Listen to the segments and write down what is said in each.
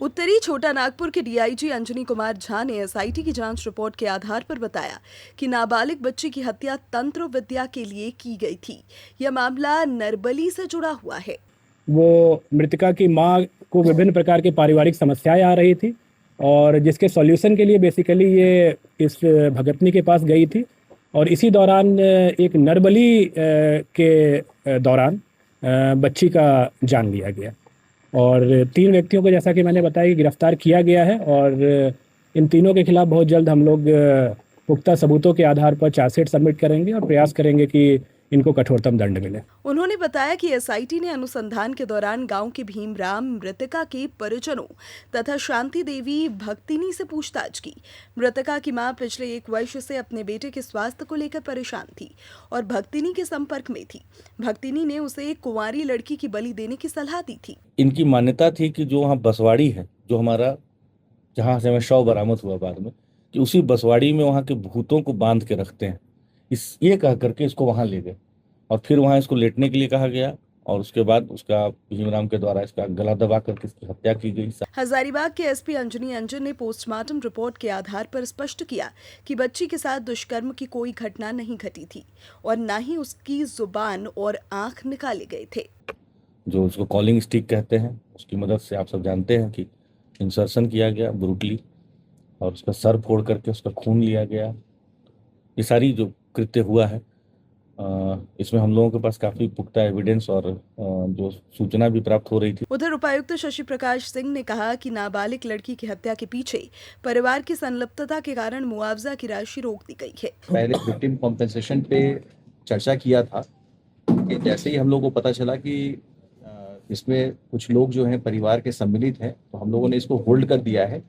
उत्तरी छोटा नागपुर के डीआईजी अंजनी कुमार झा ने एसआईटी की जांच रिपोर्ट के आधार पर बताया कि नाबालिग बच्ची की हत्या तंत्र विद्या के लिए की गई थी। यह मामला नरबली से जुड़ा हुआ है। वो मृतका की मां को विभिन्न प्रकार की पारिवारिक समस्याएं आ रही थी और जिसके सॉल्यूशन के लिए बेसिकली ये इस भगतनी के पास गई थी और इसी दौरान एक नरबली के दौरान बच्ची का जान लिया गया और 3 व्यक्तियों को जैसा कि मैंने बताया कि गिरफ्तार किया गया है और इन तीनों के खिलाफ बहुत जल्द हम लोग पुख्ता सबूतों के आधार पर चार्जशीट सबमिट करेंगे और प्रयास करेंगे कि इनको कठोरतम दंड मिले। उन्होंने बताया कि एसआईटी ने अनुसंधान के दौरान गांव के भीमराम मृतका के परिजनों तथा शांति देवी भक्तिनी से पूछताछ की। मृतका की मां पिछले 1 वर्ष से अपने बेटे के स्वास्थ्य को लेकर परेशान थी और भक्तिनी के संपर्क में थी। भक्तिनी ने उसे एक कुंवारी लड़की की बलि देने की सलाह दी थी। इनकी मान्यता थी कि जो वहाँ बसवाड़ी है, जो हमारा जहाँ से हमें शव बरामद हुआ बाद में, कि उसी बसवाड़ी में वहाँ के भूतों को बांध के रखते हैं। ये कह करके इसको वहाँ ले गए और फिर वहाँ इसको लेटने के लिए कहा गया और उसके बाद उसका भीमराम के द्वारा इसका गला दबा करके इसकी हत्या की गई। हजारीबाग के एसपी अंजनी अंजन ने पोस्टमार्टम रिपोर्ट के आधार पर स्पष्ट किया कि बच्ची के साथ दुष्कर्म की कोई घटना नहीं घटी थी और न ही उसकी जुबान और आंख निकाले गए थे। जो उसको कॉलिंग स्टिक कहते हैं, उसकी मदद से आप सब जानते हैं कि इंसर्शन किया गया ब्रूटली और उसका सर फोड़ करके उसका खून लिया गया। ये सारी जो कृत्य हुआ है इसमें हम लोगों के पास काफी पुख्ता एविडेंस और जो सूचना भी प्राप्त हो रही थी। उधर उपायुक्त शशि प्रकाश सिंह ने कहा कि नाबालिग लड़की की हत्या के पीछे परिवार की संलिप्तता के कारण मुआवजा की राशि रोक दी गई है। पहले विक्टिम कॉम्पेंसेशन पे चर्चा किया था कि जैसे ही हम लोगों को पता चला कि इसमें कुछ लोग जो हैं परिवार के सम्मिलित हैं, तो हम लोगों ने इसको होल्ड कर दिया है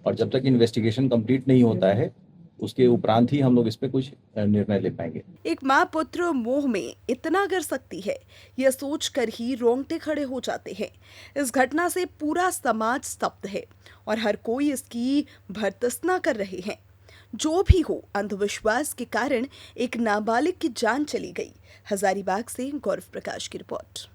और जब तक इन्वेस्टिगेशन कंप्लीट नहीं होता है उसके उपरांत ही हम लोग इस पे कुछ निर्णय ले पाएंगे। एक माँ पुत्र मोह में इतना कर सकती है, यह सोचकर ही रोंगटे खड़े हो जाते हैं। इस घटना से पूरा समाज स्तब्ध है और हर कोई इसकी भर्त्सना कर रहे हैं। जो भी हो, अंधविश्वास के कारण एक नाबालिग की जान चली गई। हजारीबाग से गौरव प्रकाश की रिपोर्ट।